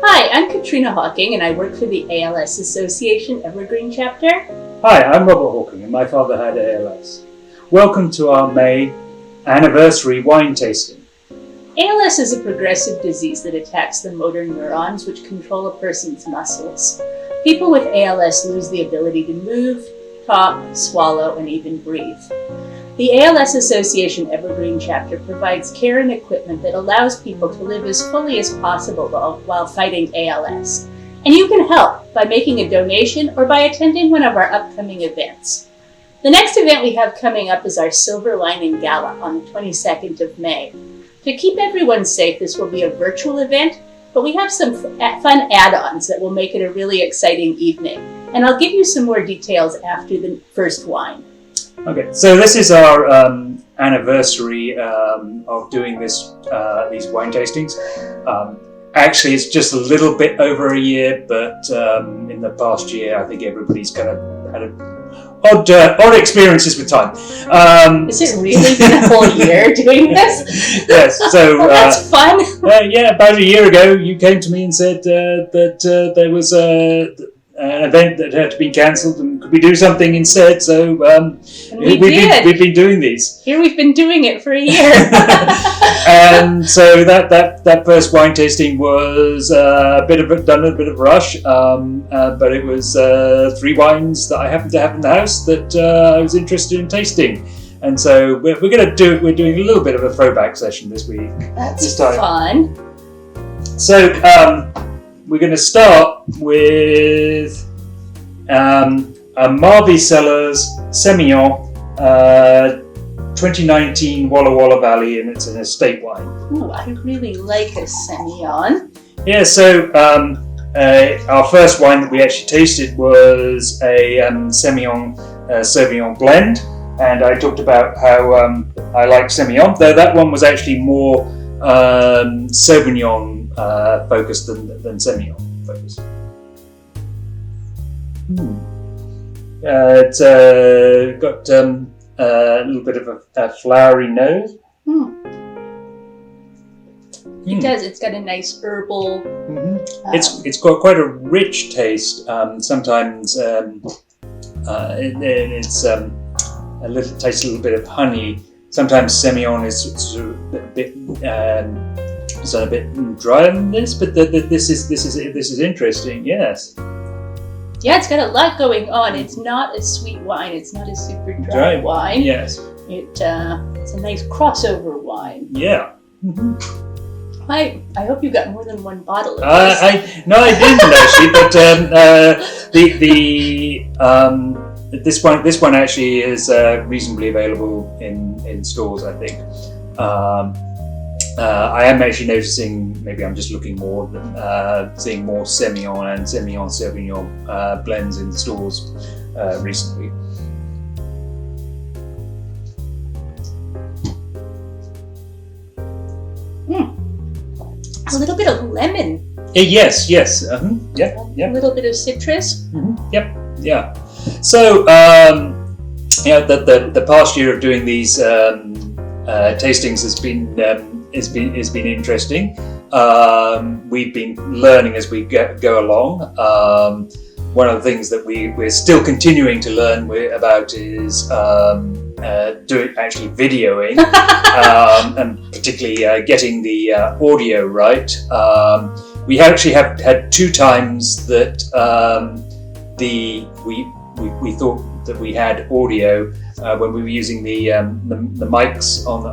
Hi, I'm Katrina Hawking and I work for the ALS Association Evergreen Chapter. Hi, I'm Robert Hawking and my father had ALS. Welcome to our May anniversary wine tasting. ALS is a progressive disease that attacks the motor neurons which control a person's muscles. People with ALS lose the ability to move, talk, swallow, and even breathe. The ALS Association Evergreen Chapter provides care and equipment that allows people to live as fully as possible while fighting ALS. And you can help by making a donation or by attending one of our upcoming events. The next event we have coming up is our Silver Lining Gala on the 22nd of May. To keep everyone safe, this will be a virtual event, but we have some fun add-ons that will make it a really exciting evening. And I'll give you some more details after the first wine. Okay, so this is our anniversary of doing these wine tastings. Actually, it's just a little bit over a year, but in the past year, I think everybody's kind of had odd experiences with time. Has it really been a whole year doing this? Yes, so well, that's fun. Yeah, about a year ago, you came to me and said that there was an event that had to be cancelled, and could we do something instead? So we've been doing these. Here we've been doing it for a year. And so that first wine tasting was done a bit of a rush, but it was 3 wines that I happened to have in the house that I was interested in tasting. And so we're doing a little bit of a throwback session this week. That's this time. Fun. So we're going to start with a Marvi Cellars Semyon 2019 Walla Walla Valley, and it's an estate wine. Ooh, I really like a Semyon. Yeah, so our first wine that we actually tasted was a Semyon Sauvignon blend, and I talked about how I like Semyon, though that one was actually more Sauvignon focused than Semyon focused. It's got a little bit of a flowery nose. It does. It's got a nice herbal. It's got quite a rich taste. Sometimes it's tastes a little bit of honey. Sometimes Semyon is a bit drier than this, but this is interesting. Yes. Yeah, it's got a lot going on. It's not a sweet wine. It's not a super dry wine. Yes. It's a nice crossover wine. Yeah. I hope you got more than one bottle of this. No, I didn't actually. But this one actually is reasonably available in stores, I think. I am actually noticing, maybe I'm just looking more, seeing more Semyon and Semyon Sauvignon blends in stores recently. A little bit of lemon. Yes. Yeah. A little bit of citrus. Yep. Yeah. So, the past year of doing these tastings has been interesting. We've been learning as we go along. One of the things that we're still continuing to learn about is actually videoing, and particularly getting the audio right. We actually have had 2 times that we thought that we had audio when we were using the mics on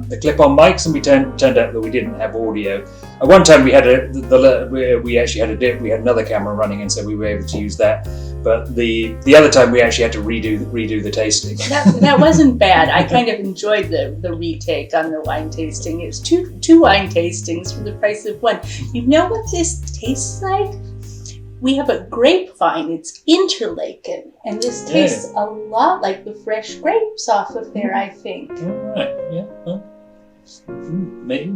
the clip-on mics, and we turned out that we didn't have audio. At one time we had we had another camera running, and so we were able to use that. But the other time we actually had to redo the tasting. That wasn't bad. I kind of enjoyed the retake on the wine tasting. It was two wine tastings for the price of one. You know what this tastes like? We have a grapevine. It's Interlaken, and this tastes a lot like the fresh grapes off of there, I think. All right. Yeah. Maybe.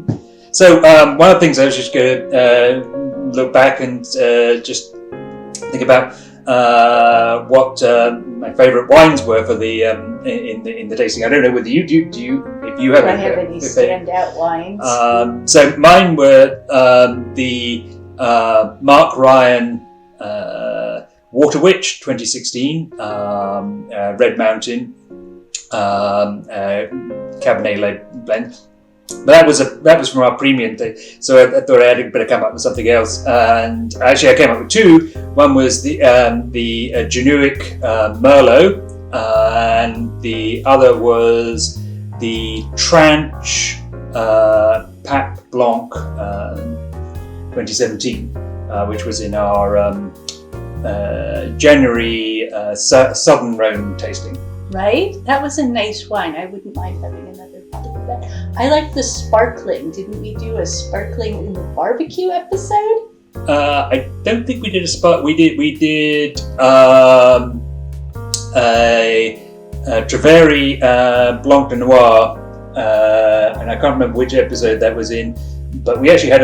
So one of the things I was just going to look back and just think about what my favourite wines were for the in the tasting. I don't know whether you do you if you have. Do I have any standout wines? So mine were the Mark Ryan Water Witch 2016 Red Mountain Cabernet led blend. But that was from our premium day, so I thought I had better come up with something else. And actually, I came up with two. One was the Genuic Merlot, and the other was the Tranche Pape Blanc 2017, which was in our January Southern Rhone tasting. Right? That was a nice wine. I wouldn't mind having another bottle of that. I like the sparkling. Didn't we do a sparkling in the barbecue episode? I don't think we did a spot. We did a Treveri Blanc de Noir, and I can't remember which episode that was in. But we actually had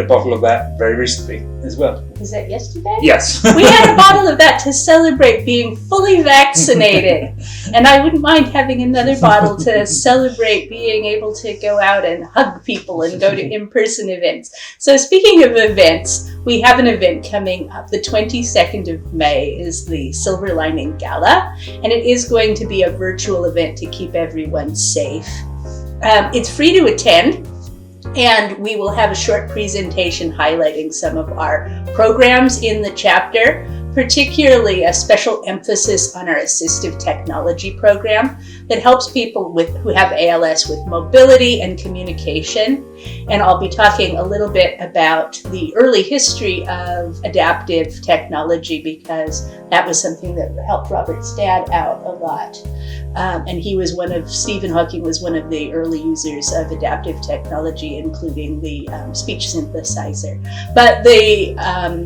a bottle of that very recently as well. Was that yesterday? Yes. We had a bottle of that to celebrate being fully vaccinated. And I wouldn't mind having another bottle to celebrate being able to go out and hug people and go to in-person events. So speaking of events, we have an event coming up. The 22nd of May is the Silver Lining Gala, and it is going to be a virtual event to keep everyone safe. It's free to attend. And we will have a short presentation highlighting some of our programs in the chapter, particularly a special emphasis on our assistive technology program that helps people who have ALS with mobility and communication. And I'll be talking a little bit about the early history of adaptive technology because that was something that helped Robert's dad out a lot. And Stephen Hawking was one of the early users of adaptive technology, including the speech synthesizer. But the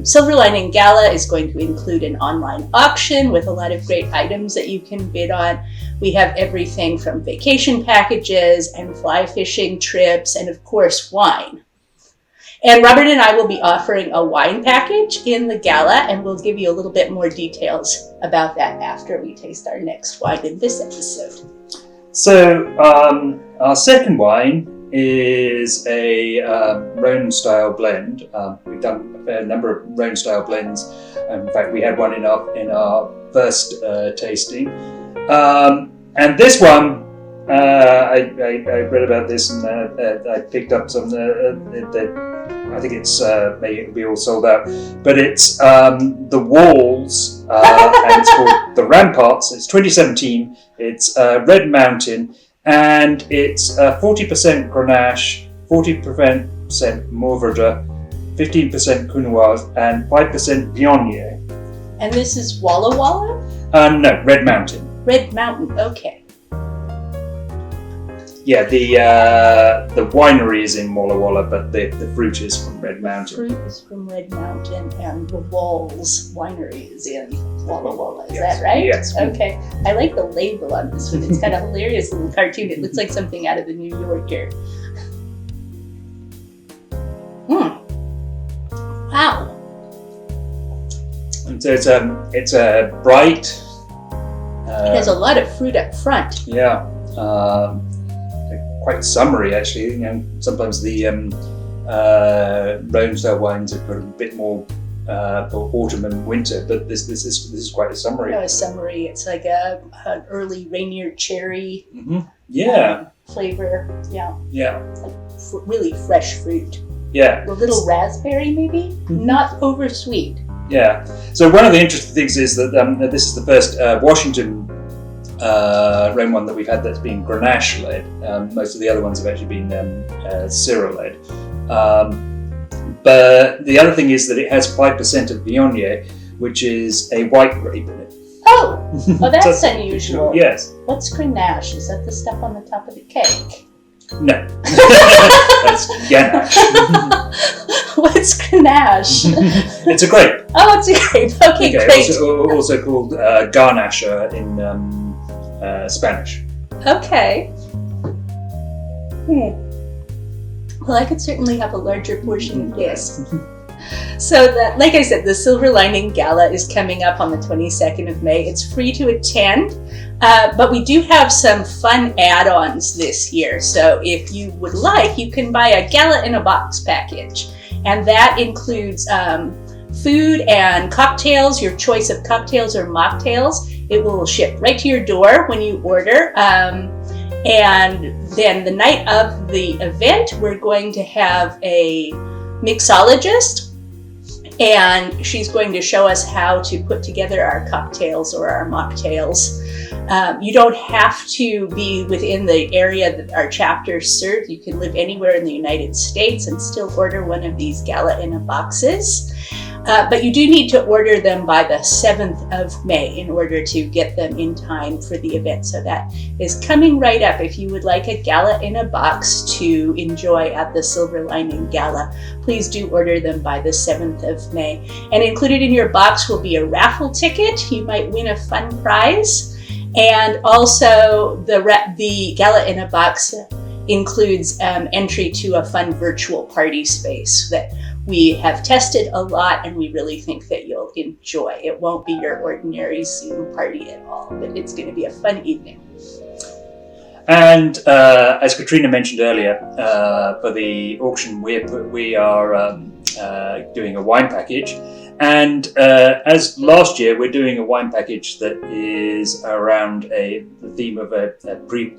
Silver Lining Gala is going to include an online auction with a lot of great items that you can bid on. We have everything from vacation packages and fly fishing trips and, of course, wine. And Robert and I will be offering a wine package in the gala, and we'll give you a little bit more details about that after we taste our next wine in this episode. So our second wine is a Rhone-style blend. We've done a fair number of Rhone-style blends. In fact, we had one in our first tasting. And this one, I read about this and I picked up some. I think it's may be all sold out, but it's the Walls, and it's called the Ramparts. It's 2017. It's Red Mountain, and it's 40% Grenache, 40% Mourvedre, 15% Counoise, and 5% Viognier. And this is Walla Walla? No, Red Mountain. Red Mountain. Okay. Yeah, the winery is in Walla Walla, but the fruit is from Red Mountain. The fruit is from Red Mountain, and the Walls winery is in Walla Walla. Is Yes. that right? Yes. Okay. I like the label on this one. It's got a hilarious little cartoon. It looks like something out of the New Yorker. Wow. And so it's a bright. It has a lot of fruit up front. Yeah. Quite summery, actually. You know, sometimes the Rhone-style wines have got a bit more for autumn and winter, but this is quite a summery. No, summery. It's like an early Rainier cherry. Mm-hmm. Yeah. Flavor. Yeah. Yeah. Like really fresh fruit. Yeah. A little raspberry, maybe. Mm-hmm. Not over sweet. Yeah. So one of the interesting things is that this is the first Washington Rhone one that we've had that's been Grenache led. Most of the other ones have actually been Syrah led. But the other thing is that it has 5% of Viognier, which is a white grape in it. Oh, that's unusual. Yes. What's Grenache? Is that the stuff on the top of the cake? No. That's Ganache. What's Grenache? It's a grape. Oh, it's a grape. Okay, great. Also called Garnache in Spanish. Okay. Well, I could certainly have a larger portion of this. So that, like I said, the Silver Lining Gala is coming up on the 22nd of May. It's free to attend, but we do have some fun add-ons this year. So if you would like, you can buy a Gala in a Box package. And that includes food and cocktails, your choice of cocktails or mocktails. It will ship right to your door when you order. And then the night of the event, we're going to have a mixologist, and she's going to show us how to put together our cocktails or our mocktails. You don't have to be within the area that our chapter serves. You can live anywhere in the United States and still order one of these Gala in a Boxes. But you do need to order them by the 7th of May in order to get them in time for the event. So that is coming right up. If you would like a Gala in a Box to enjoy at the Silver Lining Gala, please do order them by the 7th of May. And included in your box will be a raffle ticket. You might win a fun prize. And also the Gala in a Box includes entry to a fun virtual party space that we have tested a lot, and we really think that you'll enjoy. It won't be your ordinary Zoom party at all, but it's going to be a fun evening. And as Katrina mentioned earlier, for the auction, we are doing a wine package. And as last year, we're doing a wine package that is around the theme of an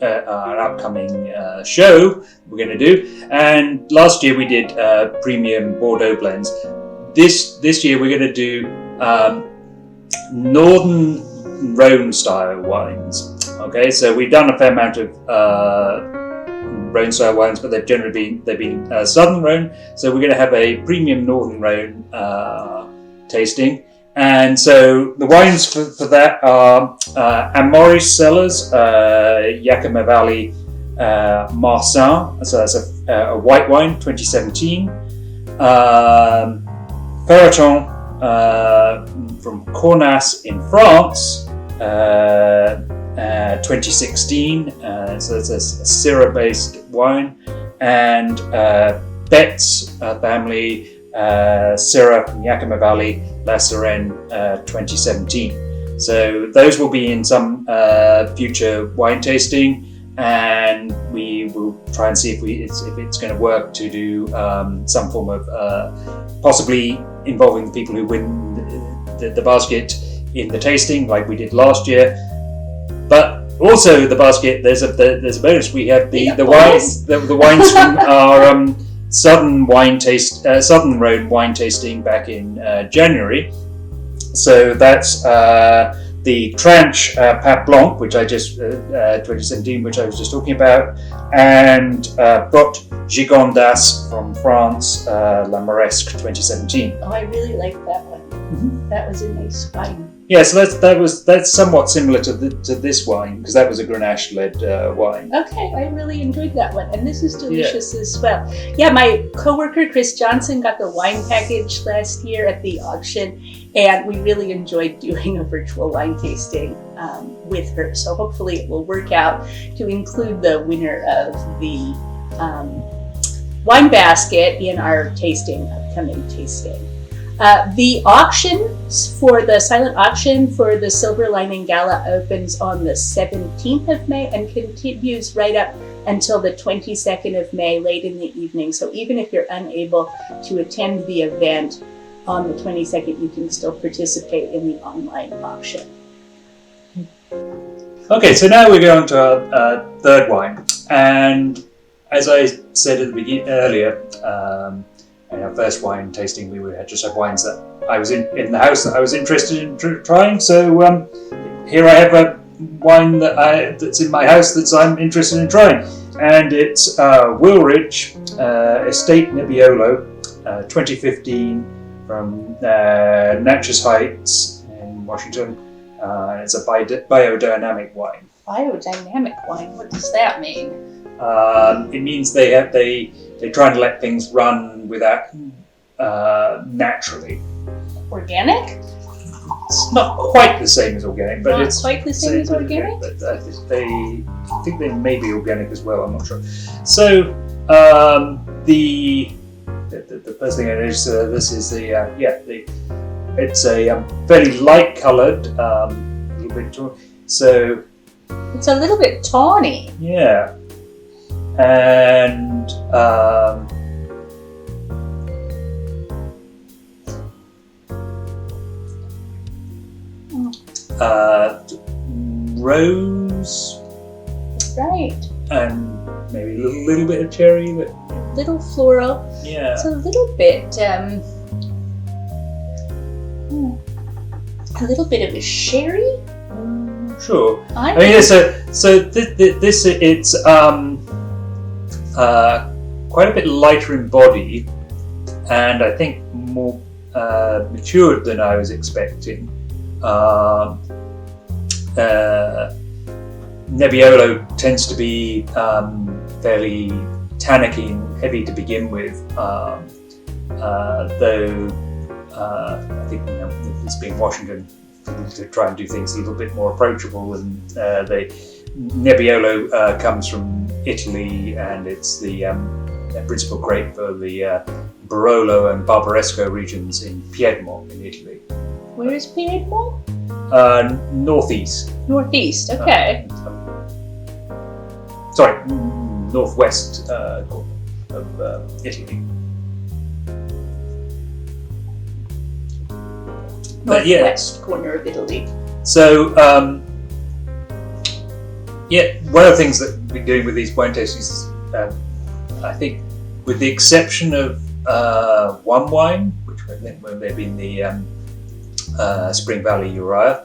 upcoming show we're going to do. And last year we did premium Bordeaux blends. This year we're going to do Northern Rhone style wines. Okay, so we've done a fair amount of Rhone style wines, but they've generally been Southern Rhone. So we're going to have a premium Northern Rhone tasting, and so the wines for that are Amaury Cellars, Yakima Valley Marsan, so that's a white wine, 2017. Ferraton from Cornas in France, 2016. So it's a Syrah-based wine, and Betts family. Syrah from Yakima Valley, La Serene, 2017. So those will be in some future wine tasting, and we will try and see if it's going to work to do some form of possibly involving the people who win the basket in the tasting, like we did last year. But also the basket, there's a bonus. We have the wines from our Southern Rhone wine tasting back in January. So that's the Tranche Pap Blanc, which I just 2017, which I was just talking about, and Brot Gigondas from France, La Maresque 2017. Oh, I really liked that one. Mm-hmm. That was a nice wine. Yeah, so that's somewhat similar to this wine, because that was a Grenache-led wine. Okay, I really enjoyed that one, and this is delicious as well. Yeah, my coworker Chris Johnson got the wine package last year at the auction, and we really enjoyed doing a virtual wine tasting with her. So hopefully it will work out to include the winner of the wine basket in our upcoming tasting. The auction for the silent auction for the Silver Lining Gala opens on the 17th of May and continues right up until the 22nd of May, late in the evening. So even if you're unable to attend the event on the 22nd, you can still participate in the online auction. Okay, so now we're going to our third wine. And as I said at the beginning earlier, in our first wine tasting, we had just had wines that I was in the house that I was interested in trying. So here I have a wine that's in my house that I'm interested in trying, and it's Wilridge Estate Nebbiolo, 2015, from Natchez Heights in Washington. It's a biodynamic wine. Biodynamic wine. What does that mean? It means they try and let things run without naturally. Organic? It's not quite the same as organic, but it's quite the same as organic. But I think they may be organic as well. I'm not sure. So the the first thing I noticed, this is it's a fairly light coloured, a little bit so it's a little bit tawny. Yeah, and rose, right, and maybe a little bit of cherry, but little floral. yeah, It's a little bit of a sherry. sure. I I mean, it's quite a bit lighter in body, and I think more matured than I was expecting. Nebbiolo tends to be fairly tannicky and heavy to begin with, though I think it's been Washington to try and do things a little bit more approachable, and Nebbiolo comes from Italy, and it's the principal grape for the Barolo and Barbaresco regions in Piedmont in Italy. Where is Piedmont? Northeast. Northeast. Okay. Sorry, northwest of Italy. But Northwest corner of Italy. So, one of the things that we're doing with these wine tastings is, I think, with the exception of one wine, which may have been the Spring Valley Uriah,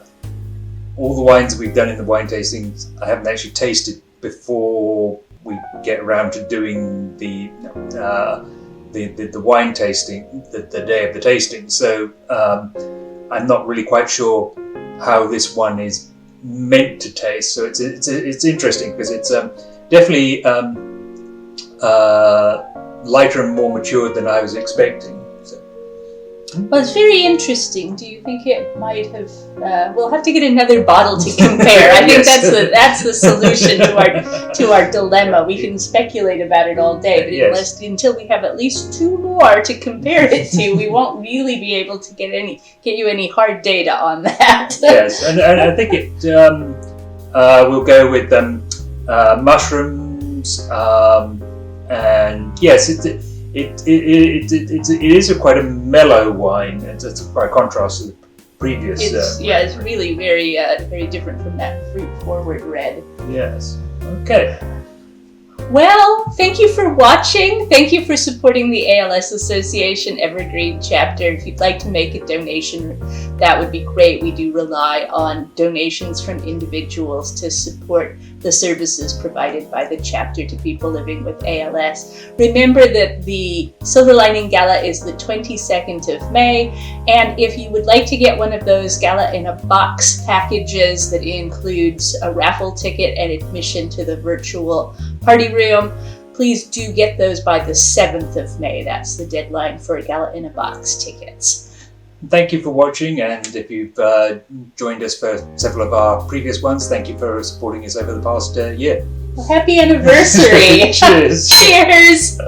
all the wines that we've done in the wine tastings, I haven't actually tasted before we get around to doing the wine tasting, the day of the tasting. So I'm not really quite sure how this one is meant to taste. So it's interesting because it's definitely lighter and more matured than I was expecting. So. Well, it's very interesting. Do you think it might have? We'll have to get another bottle to compare. I think that's the solution to our dilemma. We can speculate about it all day, but until we have at least two more to compare it to, we won't really be able to get you any hard data on that. Yes, and I think we'll go with mushrooms, and yes, it is quite a mellow wine. It's quite a contrast to the previous. It's really very very different from that fruit forward red. Yes. Okay. Well, thank you for watching. Thank you for supporting the ALS Association Evergreen chapter. If you'd like to make a donation, that would be great. We do rely on donations from individuals to support the services provided by the chapter to people living with ALS. Remember that the Silver Lining Gala is the 22nd of May, and if you would like to get one of those Gala in a Box packages that includes a raffle ticket and admission to the virtual party room, please do get those by the 7th of May. That's the deadline for Gala in a Box tickets. Thank you for watching, and if you've joined us for several of our previous ones, thank you for supporting us over the past year. Well, happy anniversary! Cheers! Cheers!